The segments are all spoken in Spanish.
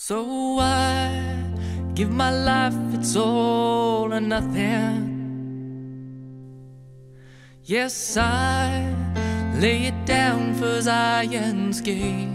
So I give my life, it's all or nothing. Yes, I lay it down for Zion's gate.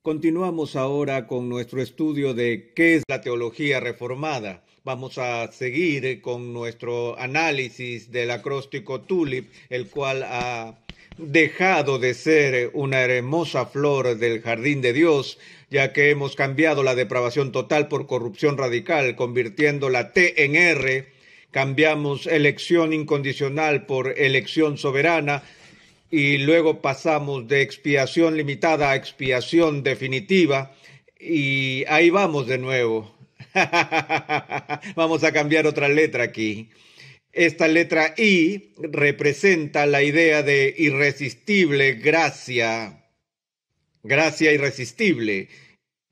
Continuamos ahora con nuestro estudio de qué es la teología reformada. Vamos a seguir con nuestro análisis del acróstico tulip, el cual ha dejado de ser una hermosa flor del jardín de Dios, ya que hemos cambiado la depravación total por corrupción radical, convirtiendo la T en R, cambiamos elección incondicional por elección soberana, y luego pasamos de expiación limitada a expiación definitiva, y ahí vamos de nuevo. Vamos a cambiar otra letra aquí. Esta letra I representa la idea de irresistible gracia, gracia irresistible.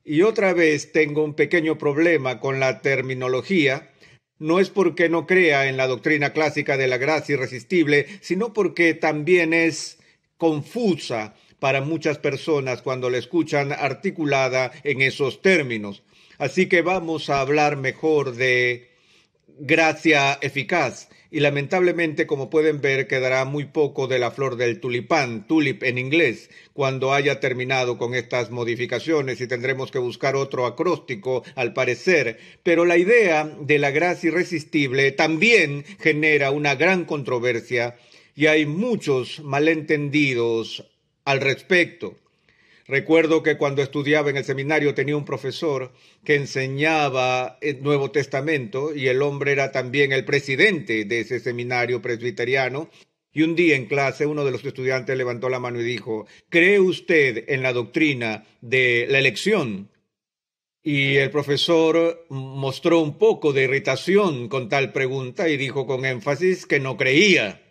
Y otra vez tengo un pequeño problema con la terminología. No es porque no crea en la doctrina clásica de la gracia irresistible, sino porque también es confusa para muchas personas cuando la escuchan articulada en esos términos. Así que vamos a hablar mejor de gracia eficaz. Y lamentablemente, como pueden ver, quedará muy poco de la flor del tulipán, tulip en inglés, cuando haya terminado con estas modificaciones, y tendremos que buscar otro acróstico al parecer. Pero la idea de la gracia irresistible también genera una gran controversia y hay muchos malentendidos al respecto. Recuerdo que cuando estudiaba en el seminario tenía un profesor que enseñaba el Nuevo Testamento, y el hombre era también el presidente de ese seminario presbiteriano. Y un día en clase uno de los estudiantes levantó la mano y dijo: ¿cree usted en la doctrina de la elección? Y el profesor mostró un poco de irritación con tal pregunta y dijo con énfasis que no creía,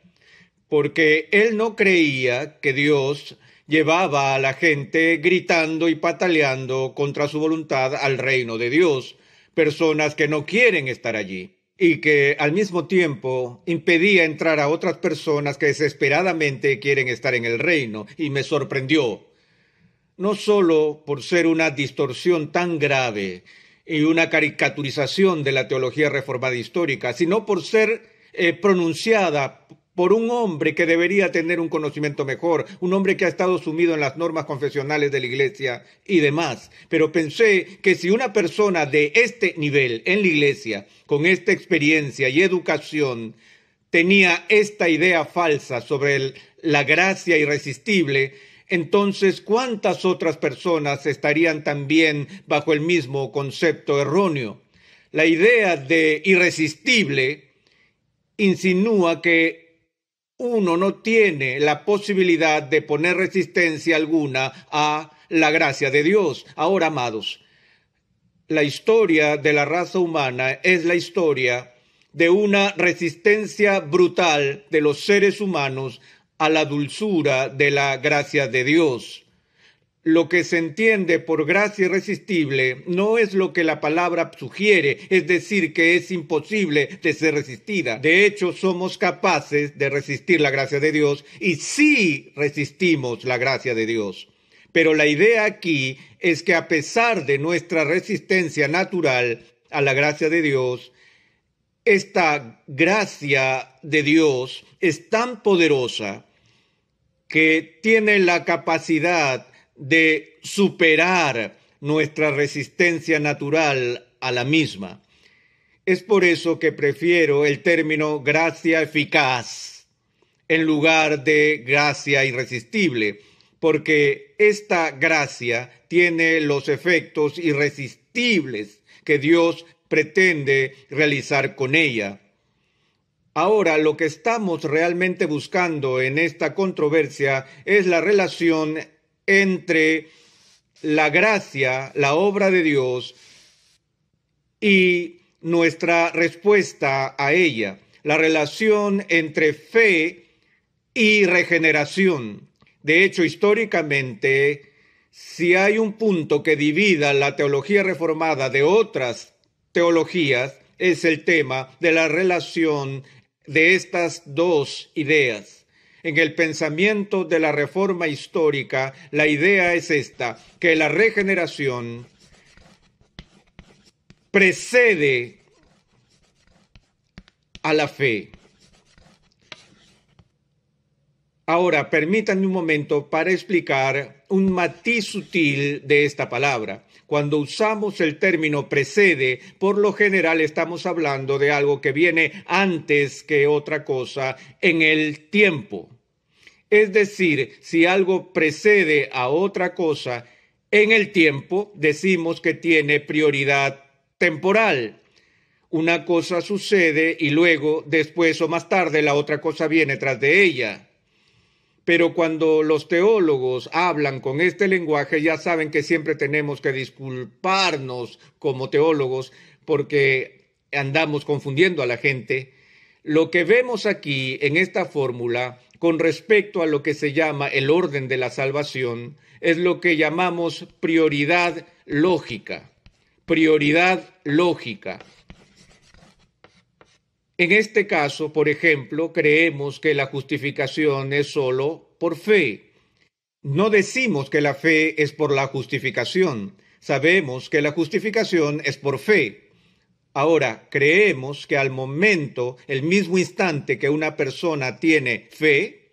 porque él no creía que Dios llevaba a la gente gritando y pataleando contra su voluntad al reino de Dios, personas que no quieren estar allí, y que al mismo tiempo impedía entrar a otras personas que desesperadamente quieren estar en el reino. Y me sorprendió, no solo por ser una distorsión tan grave y una caricaturización de la teología reformada histórica, sino por ser pronunciada por un hombre que debería tener un conocimiento mejor, un hombre que ha estado sumido en las normas confesionales de la iglesia y demás. Pero pensé que si una persona de este nivel en la iglesia, con esta experiencia y educación, tenía esta idea falsa sobre la gracia irresistible, entonces ¿cuántas otras personas estarían también bajo el mismo concepto erróneo? La idea de irresistible insinúa que uno no tiene la posibilidad de poner resistencia alguna a la gracia de Dios. Ahora, amados, la historia de la raza humana es la historia de una resistencia brutal de los seres humanos a la dulzura de la gracia de Dios. Lo que se entiende por gracia irresistible no es lo que la palabra sugiere, es decir, que es imposible de ser resistida. De hecho, somos capaces de resistir la gracia de Dios, y sí resistimos la gracia de Dios. Pero la idea aquí es que a pesar de nuestra resistencia natural a la gracia de Dios, esta gracia de Dios es tan poderosa que tiene la capacidad de superar nuestra resistencia natural a la misma. Es por eso que prefiero el término gracia eficaz en lugar de gracia irresistible, porque esta gracia tiene los efectos irresistibles que Dios pretende realizar con ella. Ahora, lo que estamos realmente buscando en esta controversia es la relación entre la gracia, la obra de Dios, y nuestra respuesta a ella, la relación entre fe y regeneración. De hecho, históricamente, Si hay un punto que divida la teología reformada de otras teologías, es el tema de la relación de estas dos ideas. En el pensamiento de la reforma histórica, la idea es esta, que la regeneración precede a la fe. Ahora, permítanme un momento para explicar un matiz sutil de esta palabra. Cuando usamos el término precede, por lo general estamos hablando de algo que viene antes que otra cosa en el tiempo. Es decir, si algo precede a otra cosa en el tiempo, decimos que tiene prioridad temporal. Una cosa sucede y luego, después o más tarde, la otra cosa viene tras de ella. Pero cuando los teólogos hablan con este lenguaje, ya saben que siempre tenemos que disculparnos como teólogos porque andamos confundiendo a la gente. Lo que vemos aquí en esta fórmula con respecto a lo que se llama el orden de la salvación es lo que llamamos prioridad lógica. Prioridad lógica. En este caso, por ejemplo, creemos que la justificación es solo por fe. No decimos que la fe es por la justificación. Sabemos que la justificación es por fe. Ahora, creemos que al momento, el mismo instante que una persona tiene fe,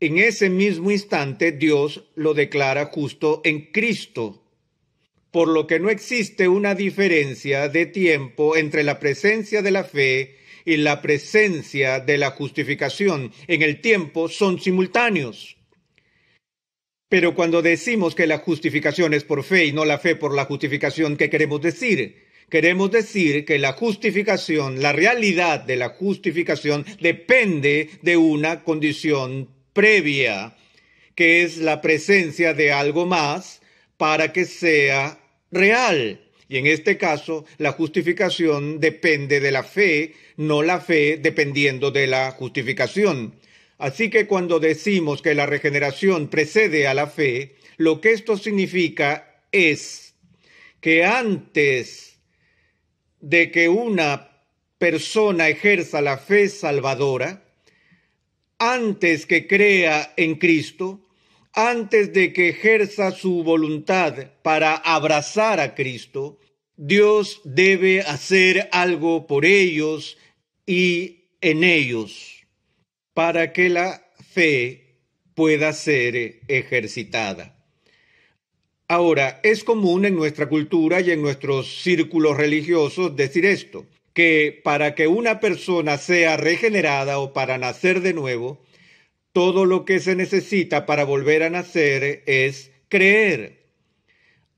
en ese mismo instante Dios lo declara justo en Cristo. Por lo que no existe una diferencia de tiempo entre la presencia de la fe y la presencia de la justificación. En el tiempo son simultáneos. Pero cuando decimos que la justificación es por fe y no la fe por la justificación, ¿qué queremos decir? Queremos decir que la justificación, la realidad de la justificación depende de una condición previa, que es la presencia de algo más para que sea real. Y en este caso, la justificación depende de la fe, no la fe dependiendo de la justificación. Así que cuando decimos que la regeneración precede a la fe, lo que esto significa es que antes de que una persona ejerza la fe salvadora, antes que crea en Cristo, antes de que ejerza su voluntad para abrazar a Cristo, Dios debe hacer algo por ellos y en ellos para que la fe pueda ser ejercitada. Ahora, es común en nuestra cultura y en nuestros círculos religiosos decir esto, que para que una persona sea regenerada o para nacer de nuevo, todo lo que se necesita para volver a nacer es creer.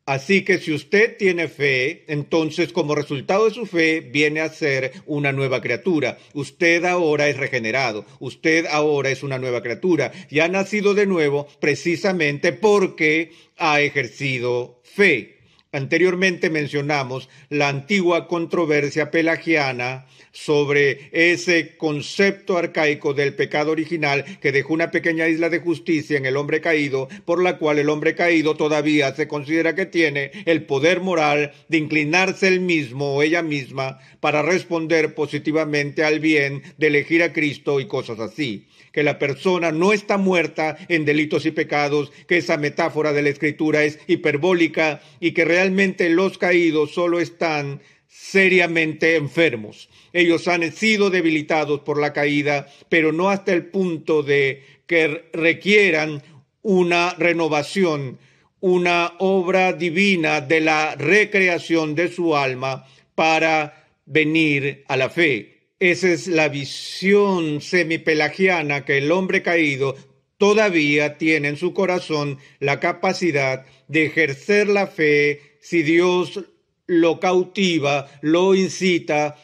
Así que si usted tiene fe, entonces como resultado de su fe viene a ser una nueva criatura. Usted ahora es regenerado. Usted ahora es una nueva criatura. Y ha nacido de nuevo precisamente porque ha ejercido fe. Anteriormente mencionamos la antigua controversia pelagiana sobre ese concepto arcaico del pecado original que dejó una pequeña isla de justicia en el hombre caído, por la cual el hombre caído todavía se considera que tiene el poder moral de inclinarse él mismo o ella misma para responder positivamente al bien, de elegir a Cristo y cosas así. Que la persona no está muerta en delitos y pecados, que esa metáfora de la Escritura es hiperbólica y que realmente los caídos solo están seriamente enfermos. Ellos han sido debilitados por la caída, pero no hasta el punto de que requieran una renovación, una obra divina de la recreación de su alma para venir a la fe. Esa es la visión semipelagiana, que el hombre caído todavía tiene en su corazón la capacidad de ejercer la fe si Dios lo cautiva, lo incita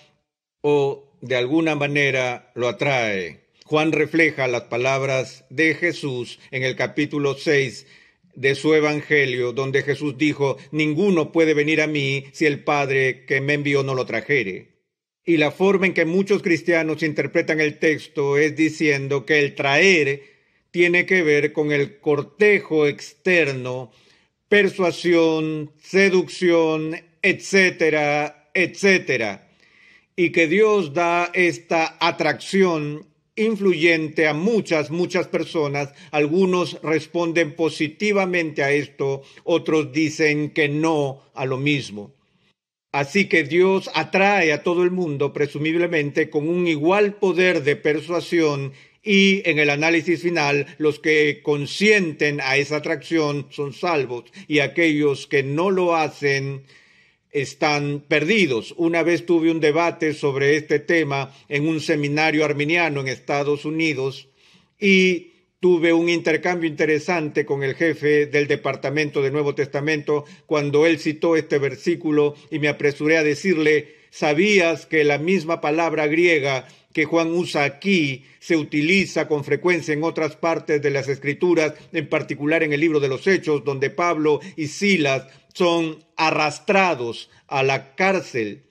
o de alguna manera lo atrae. Juan refleja las palabras de Jesús en el capítulo 6 de su evangelio, donde Jesús dijo: ninguno puede venir a mí si el Padre que me envió no lo trajere. Y la forma en que muchos cristianos interpretan el texto es diciendo que el traer tiene que ver con el cortejo externo persuasión, seducción, etcétera, etcétera. Y que Dios da esta atracción influyente a muchas personas. Algunos responden positivamente a esto, otros dicen que no a lo mismo. Así que Dios atrae a todo el mundo, presumiblemente, con un igual poder de persuasión, y en el análisis final, los que consienten a esa atracción son salvos, y aquellos que no lo hacen están perdidos. Una vez tuve un debate sobre este tema en un seminario arminiano en Estados Unidos, y tuve un intercambio interesante con el jefe del departamento de Nuevo Testamento cuando él citó este versículo, y me apresuré a decirle: ¿sabías que la misma palabra griega que Juan usa aquí se utiliza con frecuencia en otras partes de las Escrituras, en particular en el libro de los Hechos, donde Pablo y Silas son arrastrados a la cárcel?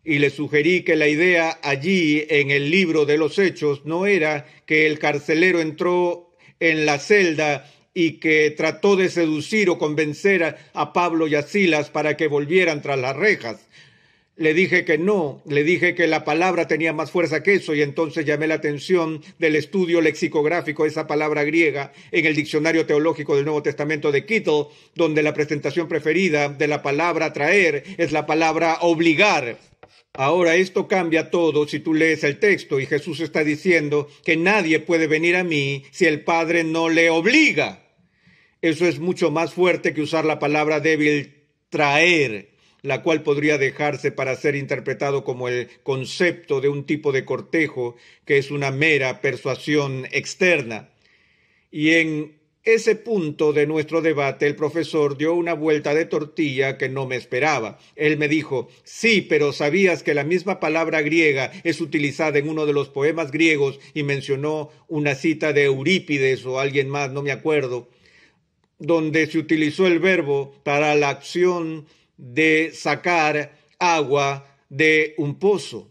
Y le sugerí que la idea allí en el libro de los Hechos no era que el carcelero entró en la celda y que trató de seducir o convencer a Pablo y a Silas para que volvieran tras las rejas. Le dije que no, le dije que la palabra tenía más fuerza que eso, y entonces llamé la atención del estudio lexicográfico de esa palabra griega en el Diccionario Teológico del Nuevo Testamento de Kittel, donde la presentación preferida de la palabra traer es la palabra obligar. Ahora, esto cambia todo si tú lees el texto, y Jesús está diciendo que nadie puede venir a mí si el Padre no le obliga. Eso es mucho más fuerte que usar la palabra débil traer, la cual podría dejarse para ser interpretado como el concepto de un tipo de cortejo que es una mera persuasión externa. Y en ese punto de nuestro debate, el profesor dio una vuelta de tortilla que no me esperaba. Él me dijo: sí, pero ¿sabías que la misma palabra griega es utilizada en uno de los poemas griegos? Y mencionó una cita de Eurípides o alguien más, no me acuerdo, donde se utilizó el verbo para la acción de sacar agua de un pozo.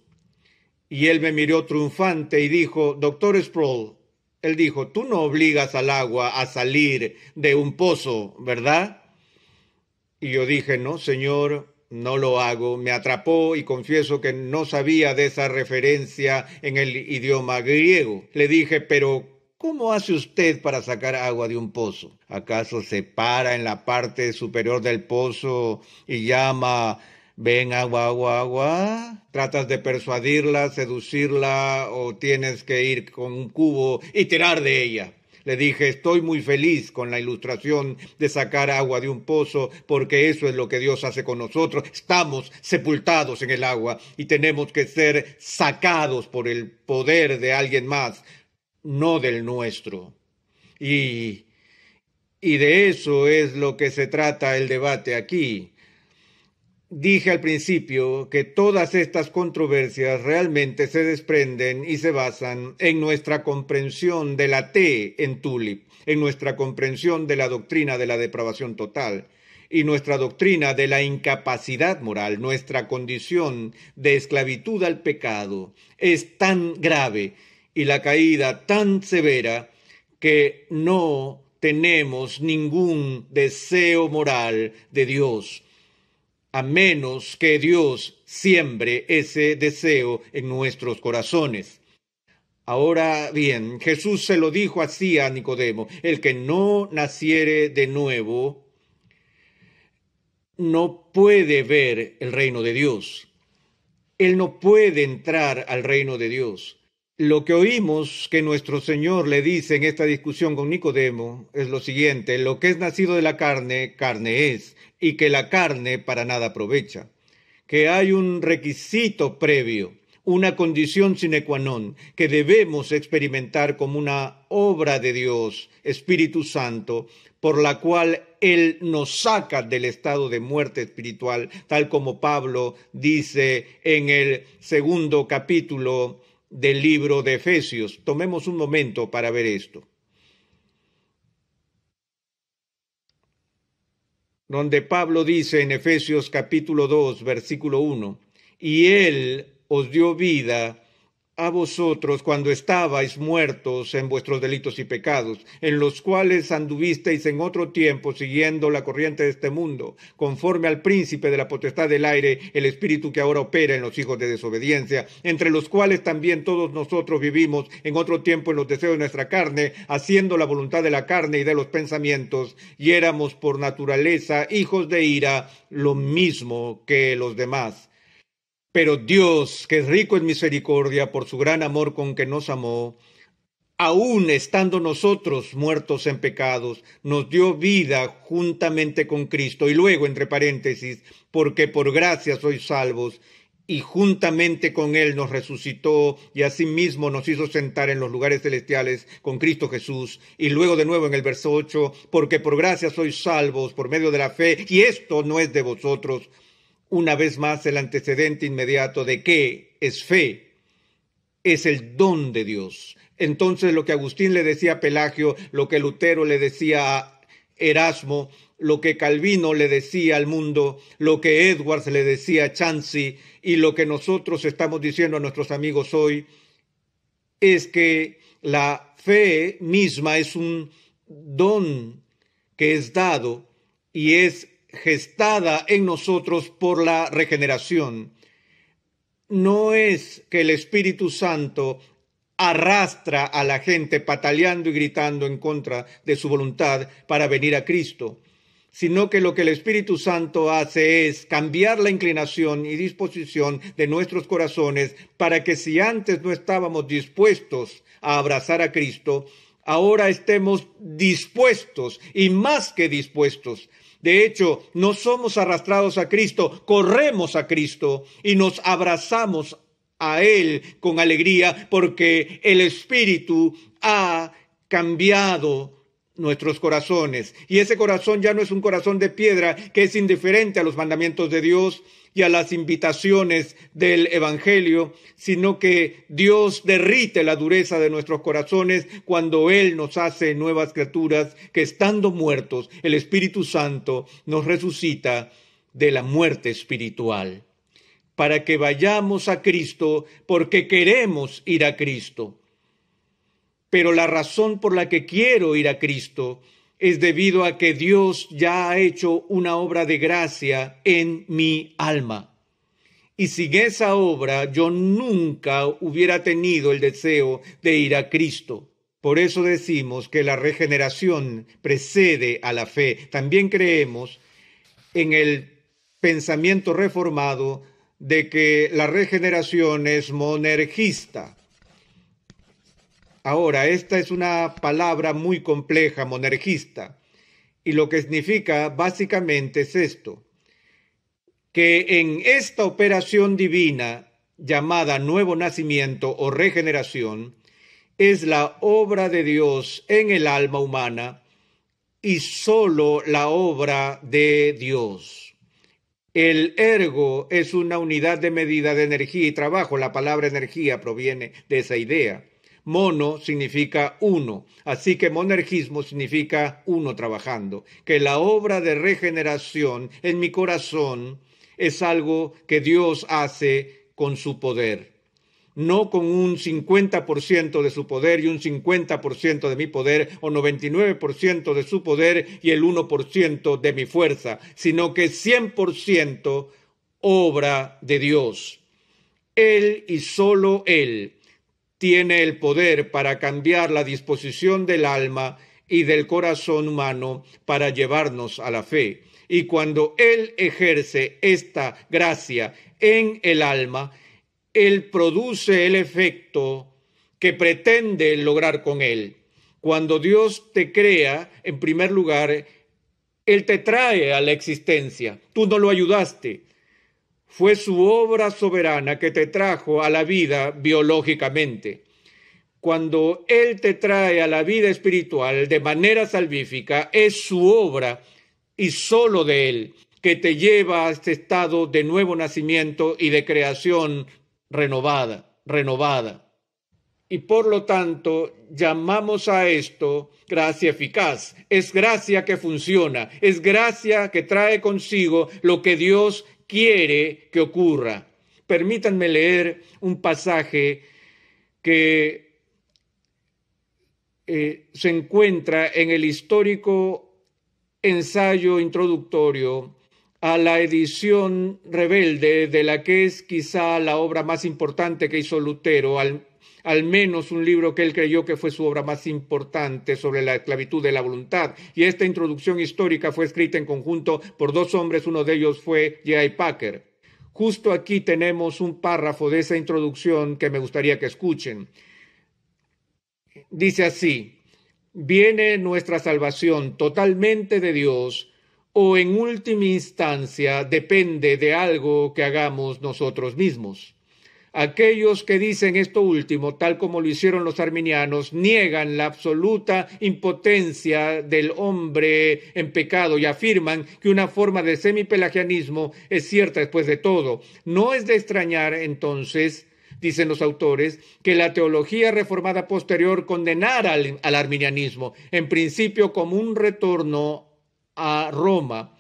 Y él me miró triunfante y dijo: Doctor Sproul, él dijo, tú no obligas al agua a salir de un pozo, ¿verdad? Y yo dije: no, señor, no lo hago. Me atrapó y confieso que no sabía de esa referencia en el idioma griego. Le dije: pero ¿cómo hace usted para sacar agua de un pozo? ¿Acaso se para en la parte superior del pozo y llama: ven agua, agua, agua? ¿Tratas de persuadirla, seducirla, o tienes que ir con un cubo y tirar de ella? Le dije: estoy muy feliz con la ilustración de sacar agua de un pozo, porque eso es lo que Dios hace con nosotros. Estamos sepultados en el agua y tenemos que ser sacados por el poder de alguien más, no del nuestro. Y de eso es lo que se trata el debate aquí. Dije al principio que todas estas controversias realmente se desprenden y se basan en nuestra comprensión de la T en Tulip, en nuestra comprensión de la doctrina de la depravación total y nuestra doctrina de la incapacidad moral. Nuestra condición de esclavitud al pecado es tan grave y la caída tan severa que no tenemos ningún deseo moral de Dios, a menos que Dios siembre ese deseo en nuestros corazones. Ahora bien, Jesús se lo dijo así a Nicodemo: el que no naciere de nuevo no puede ver el reino de Dios. Él no puede entrar al reino de Dios. Lo que oímos que nuestro Señor le dice en esta discusión con Nicodemo es lo siguiente: lo que es nacido de la carne, carne es, y que la carne para nada aprovecha. Que hay un requisito previo, una condición sine qua non, que debemos experimentar como una obra de Dios, Espíritu Santo, por la cual Él nos saca del estado de muerte espiritual, tal como Pablo dice en el 2 capítulo del libro de Efesios. Tomemos un momento para ver esto, donde Pablo dice en Efesios capítulo 2, versículo 1, y Él os dio vida a vosotros cuando estabais muertos en vuestros delitos y pecados, en los cuales anduvisteis en otro tiempo siguiendo la corriente de este mundo, conforme al príncipe de la potestad del aire, el espíritu que ahora opera en los hijos de desobediencia, entre los cuales también todos nosotros vivimos en otro tiempo en los deseos de nuestra carne, haciendo la voluntad de la carne y de los pensamientos, y éramos por naturaleza hijos de ira, lo mismo que los demás. Pero Dios, que es rico en misericordia por su gran amor con que nos amó, aun estando nosotros muertos en pecados, nos dio vida juntamente con Cristo. Y luego, entre paréntesis, porque por gracia sois salvos, y juntamente con Él nos resucitó y asimismo nos hizo sentar en los lugares celestiales con Cristo Jesús. Y luego de nuevo en el verso 8, porque por gracia sois salvos por medio de la fe, y esto no es de vosotros. Una vez más el antecedente inmediato de qué es fe, es el don de Dios. Entonces lo que Agustín le decía a Pelagio, lo que Lutero le decía a Erasmo, lo que Calvino le decía al mundo, lo que Edwards le decía a Chansey y lo que nosotros estamos diciendo a nuestros amigos hoy, es que la fe misma es un don que es dado y es gestada en nosotros por la regeneración. No es que el Espíritu Santo arrastra a la gente pataleando y gritando en contra de su voluntad para venir a Cristo, sino que lo que el Espíritu Santo hace es cambiar la inclinación y disposición de nuestros corazones para que si antes no estábamos dispuestos a abrazar a Cristo, ahora estemos dispuestos y más que dispuestos. De hecho, no somos arrastrados a Cristo, corremos a Cristo y nos abrazamos a Él con alegría porque el Espíritu ha cambiado nuestros corazones. Y ese corazón ya no es un corazón de piedra que es indiferente a los mandamientos de Dios y a las invitaciones del Evangelio, sino que Dios derrite la dureza de nuestros corazones cuando Él nos hace nuevas criaturas que estando muertos, el Espíritu Santo nos resucita de la muerte espiritual, para que vayamos a Cristo porque queremos ir a Cristo. Pero la razón por la que quiero ir a Cristo es debido a que Dios ya ha hecho una obra de gracia en mi alma. Y sin esa obra yo nunca hubiera tenido el deseo de ir a Cristo. Por eso decimos que la regeneración precede a la fe. También creemos en el pensamiento reformado de que la regeneración es monergista. Ahora, esta es una palabra muy compleja, monergista, y lo que significa básicamente es esto, que en esta operación divina llamada nuevo nacimiento o regeneración, es la obra de Dios en el alma humana y solo la obra de Dios. El ergo es una unidad de medida de energía y trabajo. La palabra energía proviene de esa idea. Mono significa uno, así que monergismo significa uno trabajando. Que la obra de regeneración en mi corazón es algo que Dios hace con su poder. No con un 50% de su poder y un 50% de mi poder, o 99% de su poder y el 1% de mi fuerza, sino que 100% obra de Dios. Él y solo Él tiene el poder para cambiar la disposición del alma y del corazón humano para llevarnos a la fe. Y cuando Él ejerce esta gracia en el alma, Él produce el efecto que pretende lograr con Él. Cuando Dios te crea, en primer lugar, Él te trae a la existencia. Tú no lo ayudaste. Fue su obra soberana que te trajo a la vida biológicamente. Cuando Él te trae a la vida espiritual de manera salvífica, es su obra y solo de Él que te lleva a este estado de nuevo nacimiento y de creación renovada. Y por lo tanto, llamamos a esto gracia eficaz. Es gracia que funciona, es gracia que trae consigo lo que Dios quiere que ocurra. Permítanme leer un pasaje que se encuentra en el histórico ensayo introductorio a la edición rebelde de la que es quizá la obra más importante que hizo Lutero, al menos un libro que él creyó que fue su obra más importante sobre la esclavitud de la voluntad. Y esta introducción histórica fue escrita en conjunto por dos hombres, uno de ellos fue J.I. Packer. Justo aquí tenemos un párrafo de esa introducción que me gustaría que escuchen. Dice así: ¿viene nuestra salvación totalmente de Dios o en última instancia depende de algo que hagamos nosotros mismos? Aquellos que dicen esto último, tal como lo hicieron los arminianos, niegan la absoluta impotencia del hombre en pecado y afirman que una forma de semipelagianismo es cierta después de todo. No es de extrañar, entonces, dicen los autores, que la teología reformada posterior condenara al arminianismo, en principio como un retorno a Roma,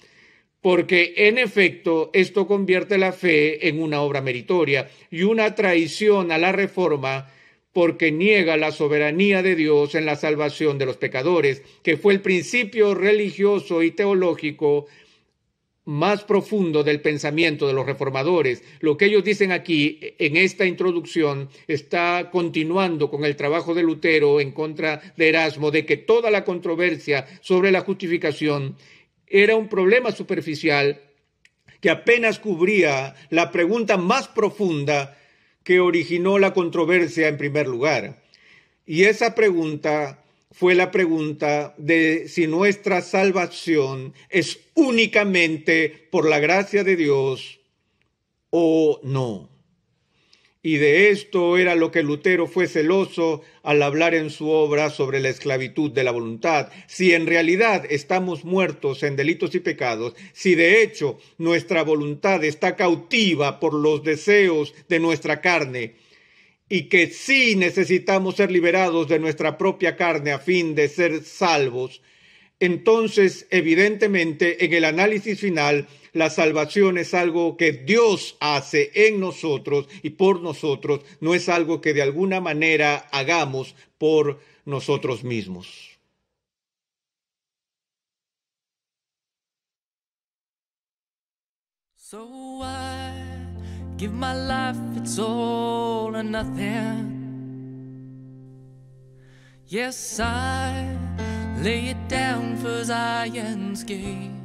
porque en efecto esto convierte la fe en una obra meritoria y una traición a la reforma, porque niega la soberanía de Dios en la salvación de los pecadores, que fue el principio religioso y teológico más profundo del pensamiento de los reformadores. Lo que ellos dicen aquí en esta introducción está continuando con el trabajo de Lutero en contra de Erasmo, de que toda la controversia sobre la justificación era un problema superficial que apenas cubría la pregunta más profunda que originó la controversia en primer lugar. Y esa pregunta fue la pregunta de si nuestra salvación es únicamente por la gracia de Dios o no. Y de esto era lo que Lutero fue celoso al hablar en su obra sobre la esclavitud de la voluntad. Si en realidad estamos muertos en delitos y pecados, si de hecho nuestra voluntad está cautiva por los deseos de nuestra carne, y que sí necesitamos ser liberados de nuestra propia carne a fin de ser salvos, entonces evidentemente en el análisis final la salvación es algo que Dios hace en nosotros y por nosotros, no es algo que de alguna manera hagamos por nosotros mismos. So I give my life, it's all or nothing. Yes, I lay it down for Zion's gate.